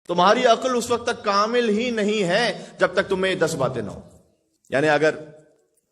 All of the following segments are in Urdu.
تمہاری عقل اس وقت تک کامل ہی نہیں ہے جب تک تمہیں 10 باتیں نہ ہو. یعنی اگر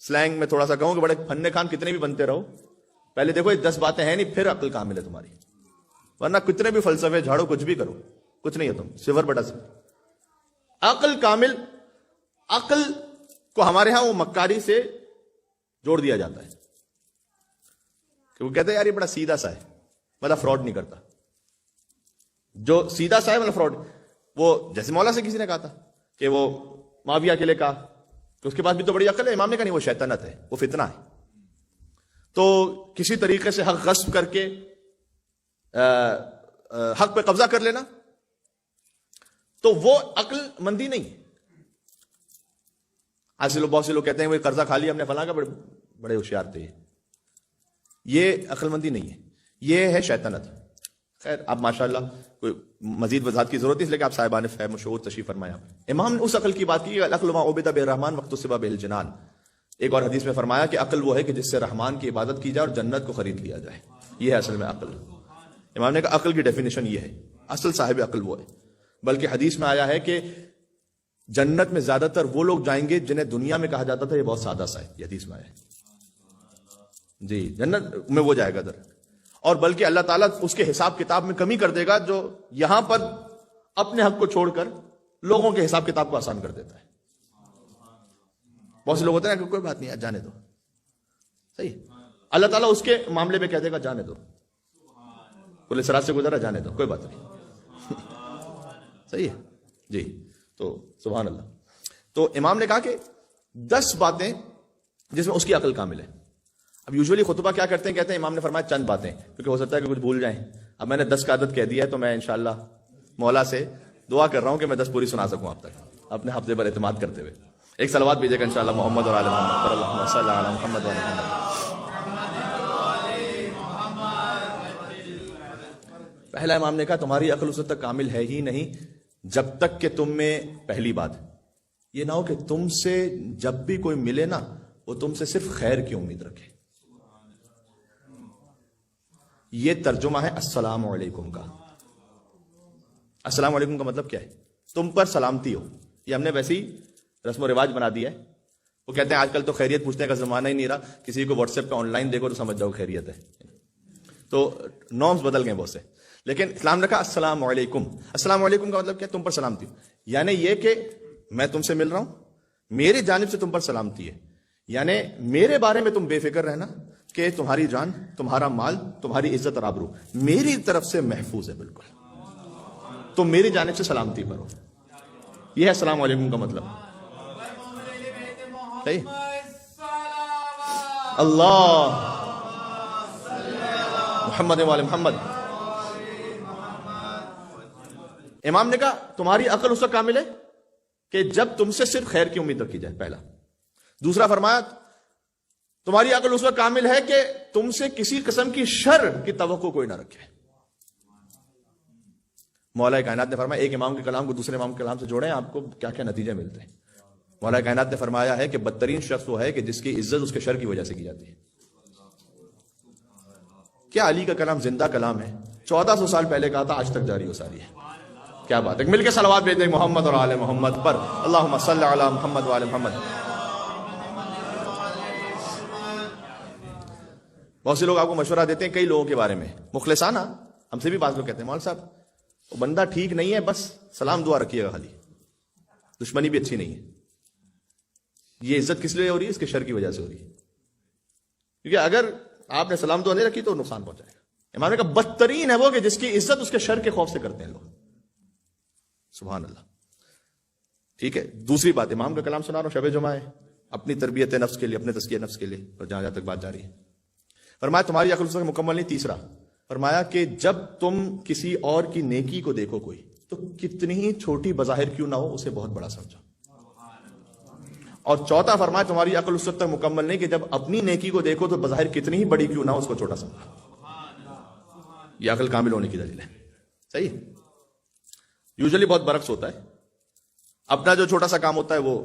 سلینگ میں تھوڑا سا کہوں کہ بڑے فن خان کتنے بھی بنتے رہو، پہلے دیکھو یہ 10 باتیں ہیں نہیں، پھر عقل کامل ہے تمہاری. ورنہ کتنے بھی فلسفے جھاڑو، کچھ بھی کرو، کچھ نہیں ہے تم، 0/0. عقل کامل، عقل کو ہمارے ہاں وہ مکاری سے جوڑ دیا جاتا ہے کہ وہ کہتے ہیں یار یہ بڑا سیدھا سا ہے، مطلب فراڈ نہیں کرتا. جو سیدھا سا ہے مطلب فراڈ. وہ جیسے مولا سے کسی نے کہا تھا کہ وہ معاویہ کے لیے کہا کہ اس کے پاس بھی تو بڑی عقل ہے. امام نے کہا نہیں، وہ شیطنت ہے، وہ فتنہ ہے. تو کسی طریقے سے حق غصب کر کے حق پہ قبضہ کر لینا، تو وہ عقل مندی نہیں ہے. آج سے بہت سے لوگ کہتے ہیں وہ قرضہ کھا لیا ہم نے فلاں کا، بڑے ہوشیار تھے. یہ عقل مندی نہیں ہے، یہ ہے شیطنت. خیر اب ماشاءاللہ کوئی مزید وضاحت کی ضرورت ہے، اس لیے کہ آپ صاحبان فہم و شعور تشریف فرمایا. امام نے اس عقل کی بات کی، العقل ما عبد بالرحمن وقت السبا بالجنان. ایک اور حدیث میں فرمایا کہ عقل وہ ہے کہ جس سے رحمان کی عبادت کی جائے اور جنت کو خرید لیا جائے. یہ ہے اصل میں عقل. امام نے کہا عقل کی ڈیفینیشن یہ ہے، اصل صاحب عقل وہ ہے. بلکہ حدیث میں آیا ہے کہ جنت میں زیادہ تر وہ لوگ جائیں گے جنہیں دنیا میں کہا جاتا تھا یہ بہت سادہ سا ہے. یہ حدیث میں آیا ہے جی، جنت میں وہ جائے گا در. اور بلکہ اللہ تعالیٰ اس کے حساب کتاب میں کمی کر دے گا جو یہاں پر اپنے حق کو چھوڑ کر لوگوں کے حساب کتاب کو آسان کر دیتا ہے. بہت سے لوگ ہوتے ہیں کہ کوئی بات نہیں جانے دو، صحیح. اللہ تعالیٰ اس کے معاملے میں کہہ دے گا جانے دو، پولیس رات سے گزرا جانے دو، کوئی بات نہیں. صحیح ہے جی. تو سبحان اللہ. تو امام نے کہا کہ 10 باتیں جس میں اس کی عقل کامل ہے. اب یوزولی خطبہ کیا کرتے ہیں، کہتے ہیں امام نے فرمایا چند باتیں، کیونکہ ہو سکتا ہے کہ کچھ بھول جائیں. اب میں نے 10 کا عدد کہہ دیا ہے تو میں انشاءاللہ مولا سے دعا کر رہا ہوں کہ میں 10 پوری سنا سکوں آپ تک اپنے حفظے پر اعتماد کرتے ہوئے. ایک صلوات بھیجے گا انشاءاللہ محمد اور آل محمد پر، اللہم صلی علی محمد و آل محمد. پہلا امام نے کہا تمہاری عقل اس وقت تک کامل ہے ہی نہیں جب تک کہ تم میں پہلی بات یہ نہ ہو کہ تم سے جب بھی کوئی ملے نا وہ تم سے صرف خیر کی امید رکھے. یہ ترجمہ ہے السلام علیکم کا. السلام علیکم کا مطلب کیا ہے؟ تم پر سلامتی ہو. یہ ہم نے ویسے ہی رسم و رواج بنا دیا ہے. وہ کہتے ہیں آج کل تو خیریت پوچھنے کا زمانہ ہی نہیں رہا، کسی کو واٹس ایپ پہ آن لائن دیکھو تو سمجھ جاؤ خیریت ہے. تو نارمز بدل گئے بہت سے. لیکن اسلام نے کہا السلام علیکم. السلام علیکم کا مطلب کیا؟ تم پر سلامتی ہو. یعنی یہ کہ میں تم سے مل رہا ہوں، میری جانب سے تم پر سلامتی ہے. یعنی میرے بارے میں تم بے فکر رہنا کہ تمہاری جان، تمہارا مال، تمہاری عزت اور آبرو میری طرف سے محفوظ ہے. بالکل تم میری جانب سے سلامتی پر ہو. یہ ہے السلام علیکم کا مطلب. اللہ محمد وعلی محمد. امام نے کہا تمہاری عقل اس وقت کامل ہے کہ جب تم سے صرف خیر کی امید رکھی جائے. پہلا. دوسرا فرمایا تمہاری عقل اس وقت کامل ہے کہ تم سے کسی قسم کی شر کی توقع کوئی نہ رکھے. مولا کائنات نے فرمایا ایک امام کے کلام کو دوسرے امام کے کلام سے جوڑیں، آپ کو کیا کیا نتیجے ملتے ہیں. مولا کائنات نے فرمایا ہے کہ بدترین شخص وہ ہے کہ جس کی عزت اس کے شر کی وجہ سے کی جاتی ہے. کیا علی کا کلام زندہ کلام ہے، 1400 سال پہلے کہا تھا، آج تک جاری و ساری ہے. کیا بات ہے. مل کے صلوات بھیج دیں محمد اور آل محمد پر، اللہم صلی علی محمد و آل محمد. بہت سے لوگ آپ کو مشورہ دیتے ہیں کئی لوگوں کے بارے میں مخلصانہ. ہم سے بھی بعض لوگ کہتے ہیں مولانا صاحب وہ بندہ ٹھیک نہیں ہے، بس سلام دعا رکھیے گا خالی، دشمنی بھی اچھی نہیں ہے. یہ عزت کس لیے ہو رہی ہے؟ اس کے شر کی وجہ سے ہو رہی ہے. کیونکہ اگر آپ نے سلام دعا نہیں رکھی تو نقصان پہنچائے گا. امام نے کہا بدترین ہے وہ کہ جس کی عزت اس کے شر کے خوف سے کرتے ہیں لوگ. سبحان اللہ. ٹھیک ہے. دوسری بات امام کا کلام سنا رہا ہوں، شب جمعہ ہے، اپنی تربیت نفس کے لیے، اپنے تزکیہ نفس کے لیے، اور جہاں تک بات جاری ہے. فرمایا تمہاری عقل اس وقت مکمل نہیں. تیسرا فرمایا کہ جب تم کسی اور کی نیکی کو دیکھو کوئی تو کتنی ہی چھوٹی بظاہر کیوں نہ ہو اسے بہت بڑا سمجھو. اور چوتھا فرمایا تمہاری عقل اس وقت تک مکمل نہیں کہ جب اپنی نیکی کو دیکھو تو بظاہر کتنی ہی بڑی کیوں نہ ہو اس کو چھوٹا سمجھو. یہ عقل کامل ہونے کی دلیل ہے. صحیح. یوزلی بہت برعکس ہوتا ہے. اپنا جو چھوٹا سا کام ہوتا ہے وہ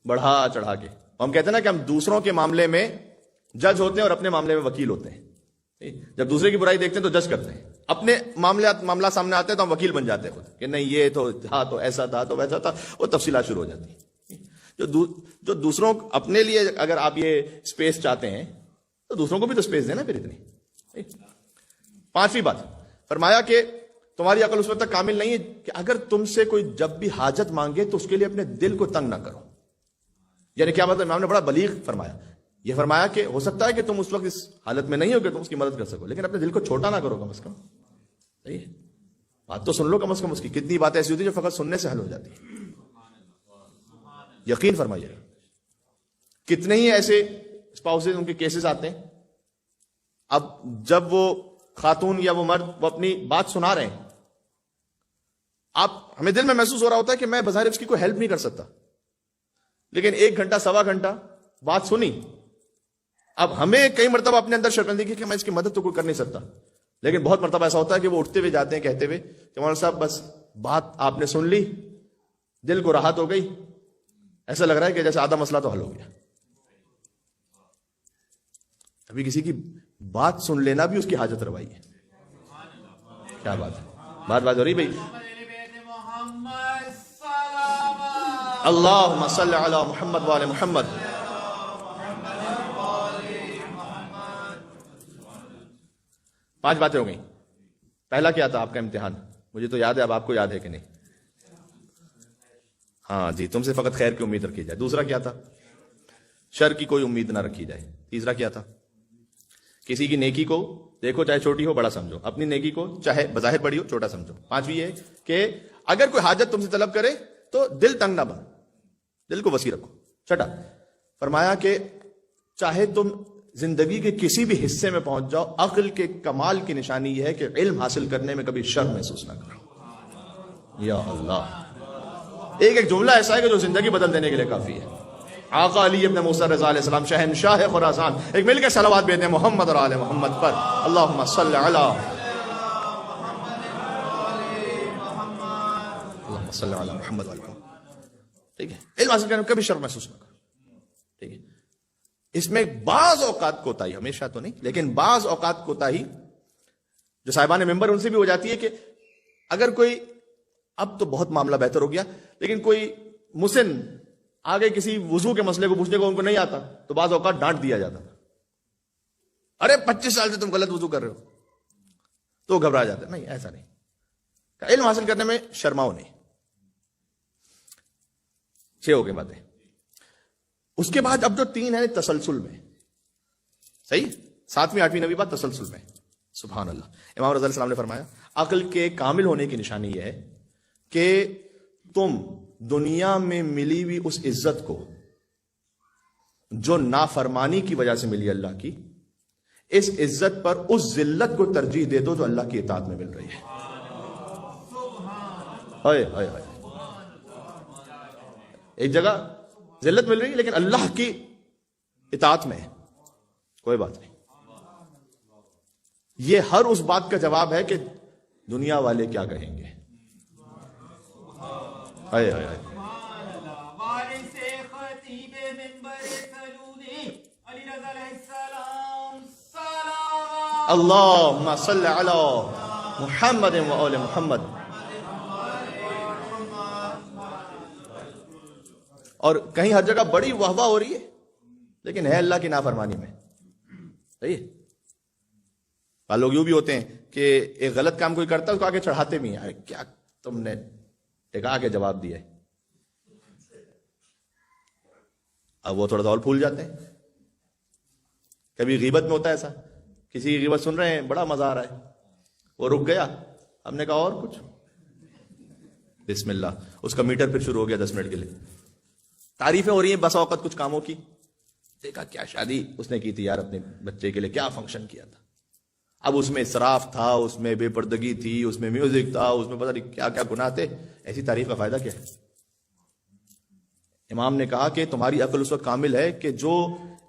بڑھا چڑھا کے. ہم کہتے ہیں نا کہ ہم دوسروں کے معاملے میں جج ہوتے ہیں اور اپنے معاملے میں وکیل ہوتے ہیں. جب دوسرے کی برائی دیکھتے ہیں تو جج کرتے ہیں، اپنے معاملہ سامنے آتے ہیں تو ہم وکیل بن جاتے ہیں خود کہ نہیں یہ تو تھا، تو ایسا تھا، تو ویسا تھا، وہ تفصیلات شروع ہو جاتی ہیں۔ جو دوسروں اپنے لیے اگر آپ یہ اسپیس چاہتے ہیں تو دوسروں کو بھی تو اسپیس دینا پھر اتنی۔ پانچویں بات فرمایا کہ تمہاری عقل اس وقت تک کامل نہیں ہے کہ اگر تم سے کوئی جب بھی حاجت مانگے تو اس کے لیے اپنے دل کو تنگ نہ کرو۔ یعنی کیا مطلب؟ امام نے بڑا بلیغ فرمایا، یہ فرمایا کہ ہو سکتا ہے کہ تم اس وقت اس حالت میں نہیں ہو کہ تم اس کی مدد کر سکو، لیکن اپنے دل کو چھوٹا نہ کرو کم از کم۔ صحیح ہے، بات تو سن لو کم از کم اس کی۔ کتنی باتیں ایسی ہوتی ہیں جو فقط سننے سے حل ہو جاتی ہیں، یقین فرمائیے گا۔ کتنے ہی ایسے اسپاؤسز ان کے کیسز آتے ہیں، اب جب وہ خاتون یا وہ مرد وہ اپنی بات سنا رہے ہیں، آپ ہمیں دل میں محسوس ہو رہا ہوتا ہے کہ میں بظاہر اس کی کوئی ہیلپ نہیں کر سکتا، لیکن 1 گھنٹہ سوا گھنٹہ بات سنی، اب ہمیں کئی مرتبہ اپنے اندر شرمندگی کہ میں اس کی مدد تو کوئی کر نہیں سکتا، لیکن بہت مرتبہ ایسا ہوتا ہے کہ وہ اٹھتے ہوئے جاتے ہیں کہتے ہوئے کہ مولانا صاحب بس بات آپ نے سن لی، دل کو راحت ہو گئی، ایسا لگ رہا ہے کہ جیسے آدھا مسئلہ تو حل ہو گیا۔ ابھی کسی کی بات سن لینا بھی اس کی حاجت روائی ہے۔ کیا بات ہے، بات ہو رہی بھائی؟ اللہم صلی علی محمد وآل محمد۔ پانچ باتیں ہو گئیں۔ پہلا کیا تھا آپ کا امتحان؟ مجھے تو یاد ہے، اب آپ کو یاد ہے کہ نہیں؟ ہاں جی، تم سے فقط خیر کی امید رکھی جائے۔ دوسرا کیا تھا؟ شر کی کوئی امید نہ رکھی جائے۔ تیسرا کیا تھا؟ کسی کی نیکی کو دیکھو چاہے چھوٹی ہو بڑا سمجھو، اپنی نیکی کو چاہے بظاہر بڑی ہو چھوٹا سمجھو۔ پانچویں یہ کہ اگر کوئی حاجت تم سے طلب کرے تو دل تنگ نہ بن، دل کو وسیع رکھو۔ چھٹا فرمایا کہ چاہے تم زندگی کے کسی بھی حصے میں پہنچ جاؤ، عقل کے کمال کی نشانی یہ ہے کہ علم حاصل کرنے میں کبھی شرم محسوس نہ کرو۔ یا اللہ، ایک جملہ ایسا ہے کہ جو زندگی بدل دینے کے لیے کافی ہے۔ آقا علی ابن موسیٰ رضا علیہ السلام شہنشاہ خراسان، ایک مل کے صلوات بھیجتے ہیں محمد اور آل محمد پر، اللہم صلی علی اللہم صلی علی محمد وآل محمد۔ ٹھیک ہے، علم حاصل کرنے میں کبھی شرم محسوس نہ کرو۔ ٹھیک ہے، اس میں بعض اوقات کوتاہی، ہمیشہ تو نہیں لیکن بعض اوقات کوتاہی جو صاحبان ممبر ان سے بھی ہو جاتی ہے کہ اگر کوئی، اب تو بہت معاملہ بہتر ہو گیا، لیکن کوئی مسن آگے کسی وضو کے مسئلے کو پوچھنے کو ان کو نہیں آتا تو بعض اوقات ڈانٹ دیا جاتا، ارے 25 سال سے تم غلط وضو کر رہے ہو، تو گھبرا جاتا ہے۔ نہیں، ایسا نہیں، علم حاصل کرنے میں شرماؤ نہیں۔ 6 ہو گئی باتیں۔ اس کے بعد اب جو 3 ہے تسلسل میں، صحیح، 7ویں 8ویں 9ویں بات تسلسل میں۔ سبحان اللہ، امام رضا علیہ السلام نے فرمایا عقل کے کامل ہونے کی نشانی یہ ہے کہ تم دنیا میں ملی ہوئی اس عزت کو جو نافرمانی کی وجہ سے ملی اللہ کی، اس عزت پر اس ذلت کو ترجیح دے دو جو اللہ کی اطاعت میں مل رہی ہے۔ ہائے ہائے ہائے، ایک جگہ ذلت مل رہی ہے لیکن اللہ کی اطاعت میں ہے، کوئی بات نہیں۔ یہ ہر اس بات کا جواب ہے کہ دنیا والے کیا کہیں گے۔ ہائے ہائے ہائے، اللہم صلی علی محمد و آل محمد۔ اور کہیں ہر جگہ بڑی واہ واہ ہو رہی ہے لیکن ہے اللہ کی نافرمانی میں۔ صحیح ہے، لوگ یوں بھی ہوتے ہیں کہ ایک غلط کام کوئی کرتا ہے اس کو آگے چڑھاتے بھی ہیں، کیا تم نے ایک آگے جواب دیا ہے، اب وہ تھوڑا سا اور پھول جاتے ہیں۔ کبھی غیبت میں ہوتا ہے ایسا، کسی کی غیبت سن رہے ہیں بڑا مزہ آ رہا ہے، وہ رک گیا، ہم نے کہا اور کچھ، بسم اللہ، اس کا میٹر پھر شروع ہو گیا 10 منٹ کے لیے، تعریفیں ہو رہی ہیں بس اوقات کچھ کاموں کی، دیکھا کیا شادی اس نے کی تھی یار اپنے بچے کے لیے، کیا فنکشن کیا تھا، اب اس میں اسراف تھا، اس میں بے پردگی تھی، اس میں میوزک تھا، اس میں پتہ نہیں کیا کیا گناہ تھے۔ ایسی تعریف کا فائدہ کیا ہے؟ امام نے کہا کہ تمہاری عقل اس وقت کامل ہے کہ جو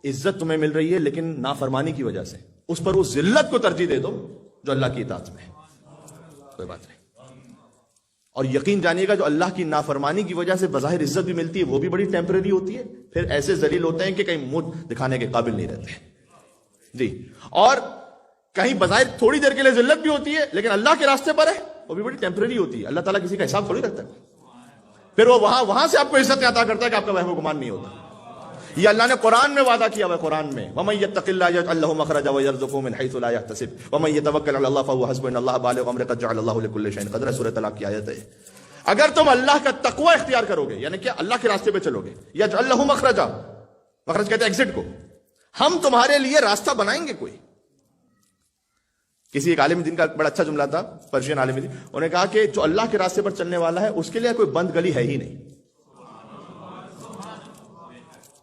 عزت تمہیں مل رہی ہے لیکن نافرمانی کی وجہ سے، اس پر اس ذلت کو ترجیح دے دو جو اللہ کی اطاعت میں ہے، کوئی بات نہیں۔ اور یقین جانیے گا جو اللہ کی نافرمانی کی وجہ سے بظاہر عزت بھی ملتی ہے وہ بھی بڑی ٹیمپریری ہوتی ہے، پھر ایسے ذلیل ہوتے ہیں کہ کہیں منہ دکھانے کے قابل نہیں رہتے۔ جی، اور کہیں بظاہر تھوڑی دیر کے لیے ذلت بھی ہوتی ہے، لیکن اللہ کے راستے پر ہے وہ بھی بڑی ٹیمپرری ہوتی ہے. اللہ تعالیٰ کسی کا حساب تھوڑی رکھتا ہے، پھر وہ وہاں سے آپ کو عزت عطا کرتا ہے کہ آپ کا وہم و گمان نہیں ہوتا. یہ اللہ نے قرآن میں وعدہ کیا ہوا ہے، قرآن میں وَمَن يَتَّقِ اللَّهَ يَجْعَل لَّهُ مَخْرَجًا وَيَرْزُقْهُ مِنْ حَيْثُ لَا يَحْتَسِبُ وَمَن يَتَوَكَّلْ عَلَى اللَّهِ فَهُوَ حَسْبُهُ إِنَّ اللَّهَ بَالِغُ أَمْرِهِ قَدْ جَعَلَ اللَّهُ لِكُلِّ شَيْءٍ قَدْرًا. سورۃ طلاق کی آیت ہے. اگر تم اللہ کا تقوی اختیار کرو گے، یعنی کہ اللہ کے راستے پہ چلو گے، یجعل لَّهُ مَخْرَجًا، مخرج کہتے ہیں ایگزٹ کو، ہم تمہارے لیے راستہ بنائیں گے. کوئی کسی ایک عالم دین کا بڑا اچھا جملہ تھا، پرشین عالم دین، انہوں نے کہا کہ جو اللہ کے راستے پر چلنے والا ہے اس کے لیے کوئی بند گلی ہے ہی نہیں.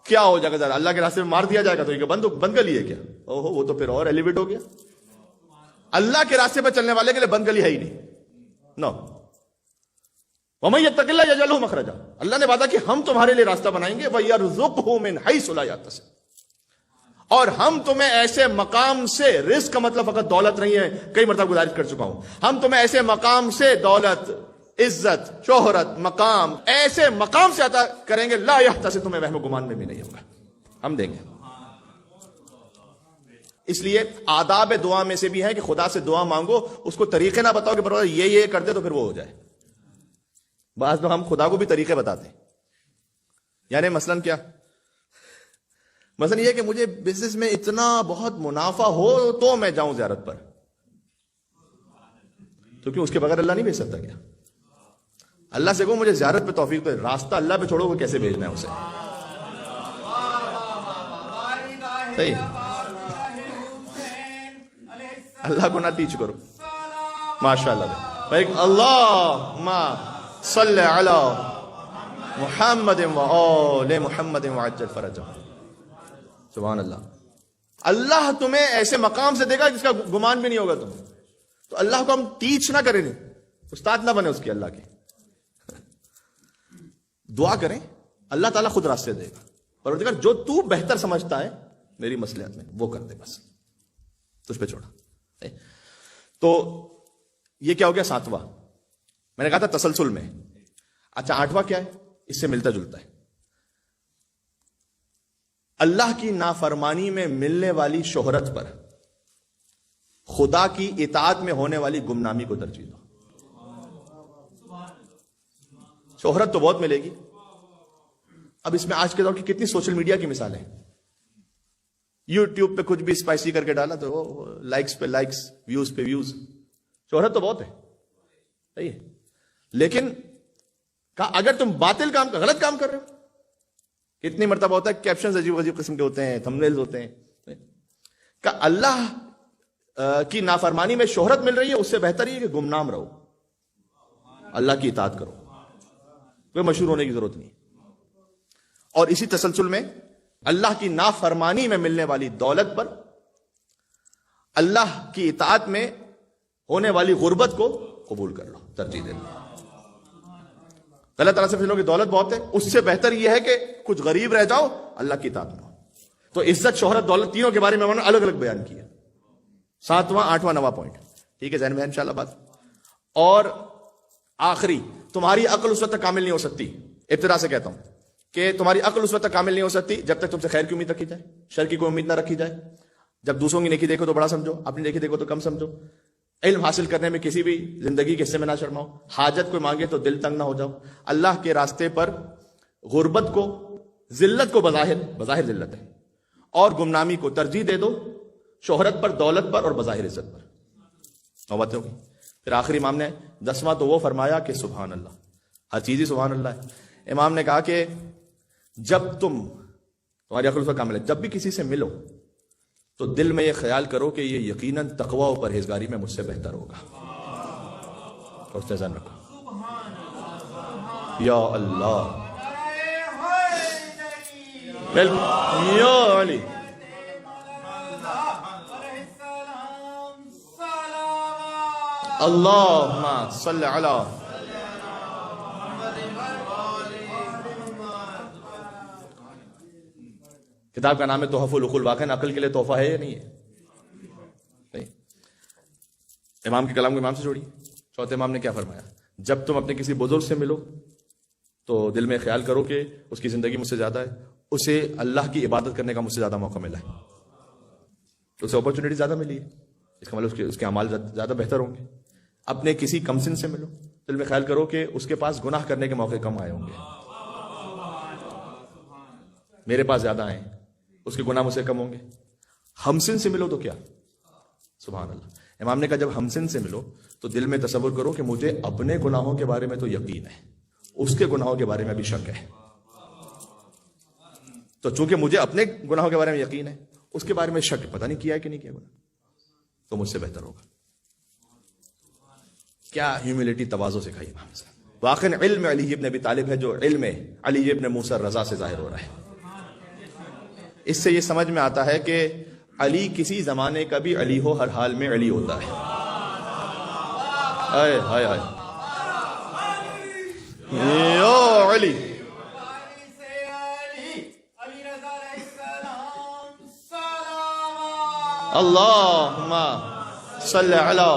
کیا ہو جائے گا ذرا اللہ کے راستے میں مار دیا جائے گا تو یہ بند گلی ہے کیا؟ اوہو وہ تو پھر اور ایلیویٹ ہو گیا. اللہ کے راستے پہ چلنے والے کے لیے بند گلی ہے ہی نہیں. نو وَمَن يَتَّقِ اللَّهَ يَجْعَل لَّهُ مَخْرَجًا، اللہ نے وعدہ کہ ہم تمہارے لیے راستہ بنائیں گے. وَيَرْزُقْهُ مِنْ حَيْثُ لَا يَحْتَسِبُ، اور ہم تمہیں ایسے مقام سے، رزق کا مطلب فقط دولت نہیں ہے، کئی مرتبہ گزارش کر چکا ہوں، ہم تمہیں ایسے مقام سے دولت، عزت، شہرت، مقام، ایسے مقام سے عطا کریں گے لا یحتسب، تمہیں وہم و گمان میں بھی نہیں ہوگا، ہم دیں گے. اس لیے آداب دعا میں سے بھی ہے کہ خدا سے دعا مانگو، اس کو طریقے نہ بتاؤ کہ پروردگار یہ کر دے تو پھر وہ ہو جائے. بعض لوگ ہم خدا کو بھی طریقے بتاتے ہیں. یعنی مثلاً کیا؟ مثلا یہ کہ مجھے بزنس میں اتنا بہت منافع ہو تو میں جاؤں زیارت پر، تو کیوں اس کے بغیر اللہ نہیں بھیج سکتا کیا؟ اللہ سے کہو مجھے زیارت پہ توفیق دے، راستہ اللہ پہ چھوڑو کہ کیسے بھیجنا ہے اسے. صحیح، اللہ کو نہ ٹیچ کرو. ماشاء اللہ. اللہم صلی علی محمد وآل محمد وعجل فرجہ. سبحان اللہ. اللہ تمہیں ایسے مقام سے دے گا جس کا گمان بھی نہیں ہوگا تمہیں. تو اللہ کو ہم ٹیچ نہ کریں، استاد نہ بنے اس کی، اللہ کے دعا کریں، اللہ تعالیٰ خود راستے دے گا. پروردگار جو تو بہتر سمجھتا ہے میری مصلحت میں وہ کر دے، بس تجھ پہ چھوڑا. تو یہ کیا ہو گیا؟ 7واں. میں نے کہا تھا تسلسل میں. اچھا 8واں کیا ہے؟ اس سے ملتا جلتا ہے. اللہ کی نافرمانی میں ملنے والی شہرت پر خدا کی اطاعت میں ہونے والی گمنامی کو ترجیح دو. شہرت تو بہت ملے گی. اب اس میں آج کے دور کی کتنی سوشل میڈیا کی مثالیں ہیں. یوٹیوب پہ کچھ بھی اسپائسی کر کے ڈالا تو لائکس پہ لائکس، ویوز پہ ویوز. شہرت تو بہت ہے، صحیح ہے، لیکن اگر تم باطل کام، غلط کام کر رہے ہو، کتنی مرتبہ ہوتا ہے کیپشنز عجیب عجیب قسم کے ہوتے ہیں، تھمبنیلز ہوتے ہیں، کہ اللہ کی نافرمانی میں شہرت مل رہی ہے، اس سے بہتر یہ کہ گمنام رہو، اللہ کی اطاعت کرو، کوئی مشہور ہونے کی ضرورت نہیں. اور اسی تسلسل میں اللہ کی نافرمانی میں ملنے والی دولت پر اللہ کی اطاعت میں ہونے والی غربت کو قبول کر لو، ترجیح دے لو. اللہ تعالیٰ سے پوچھ لو کہ دولت بہت ہے، اس سے بہتر یہ ہے کہ کچھ غریب رہ جاؤ، اللہ کی اطاعت میں ہو. تو عزت، شہرت، دولت تینوں کے بارے میں انہوں نے الگ الگ بیان کیا. 7واں، 8واں، 9واں پوائنٹ. ٹھیک ہے، ذہن میں ہے انشاءاللہ بات. اور آخری، تمہاری عقل اس وقت تک کامل نہیں ہو سکتی. ابتدا سے کہتا ہوں کہ تمہاری عقل اس وقت تک کامل نہیں ہو سکتی جب تک تم سے خیر کی امید رکھی جائے، شر کی کوئی امید نہ رکھی جائے. جب دوسروں کی نیکی دیکھو تو بڑا سمجھو، اپنی نیکی دیکھو تو کم سمجھو. علم حاصل کرنے میں کسی بھی زندگی کے حصے میں نہ شرماؤ. حاجت کوئی مانگے تو دل تنگ نہ ہو جاؤ. اللہ کے راستے پر غربت کو، ذلت کو، بظاہر ذلت ہے، اور گمنامی کو ترجیح دے دو شہرت پر، دولت پر اور بظاہر عزت پر. نوبت ہوگی. پھر آخری امام نے 10واں تو وہ فرمایا کہ سبحان اللہ، ہر چیز ہی سبحان اللہ ہے. امام نے کہا کہ جب تمہاری عقل پر کامل ہے، جب بھی کسی سے ملو تو دل میں یہ خیال کرو کہ یہ یقیناً تقوی و پرہیزگاری میں مجھ سے بہتر ہوگا. اور اس سے ذہن رکھو. یا اللہ، یا علی، اللہم صلی علی. کتاب کا نام ہے تحف العقول. واقعا عقل کے لیے تحفہ ہے یا نہیں ہے؟ امام کے کلام کو امام سے جوڑیے. چوتھے امام نے کیا فرمایا؟ جب تم اپنے کسی بزرگ سے ملو تو دل میں خیال کرو کہ اس کی زندگی مجھ سے زیادہ ہے، اسے اللہ کی عبادت کرنے کا مجھ سے زیادہ موقع ملا ہے، اسے اپرچونٹی زیادہ ملی ہے. اس کا مطلب اس کے اعمال زیادہ بہتر ہوں گے. اپنے کسی کمسن سے ملو، دل میں خیال کرو کہ اس کے پاس گناہ کرنے کے موقع کم آئے ہوں گے، میرے پاس زیادہ آئے، اس کے گناہ مجھ سے کم ہوں گے. ہمسن سے ملو تو کیا، سبحان اللہ. امام نے کہا جب ہمسن سے ملو تو دل میں تصور کرو کہ مجھے اپنے گناہوں کے بارے میں تو یقین ہے، اس کے گناہوں کے بارے میں بھی شک ہے. تو چونکہ مجھے اپنے گناہوں کے بارے میں یقین ہے، اس کے بارے میں شک، پتہ نہیں کیا ہے کہ نہیں کیا گناہ، تو مجھ سے بہتر ہوگا. کیا ہیوملٹی، تواضع سکھائی امام نے. واقعی علم علی ابن ابی طالب ہے جو علم علی ابن موسیٰ الرضا سے ظاہر ہو رہا ہے. اس سے یہ سمجھ میں آتا ہے کہ علی کسی زمانے کا بھی علی ہو، ہر حال میں علی ہوتا ہے. ہائے ہائے ہائے، یو علی، اللہم صلی علی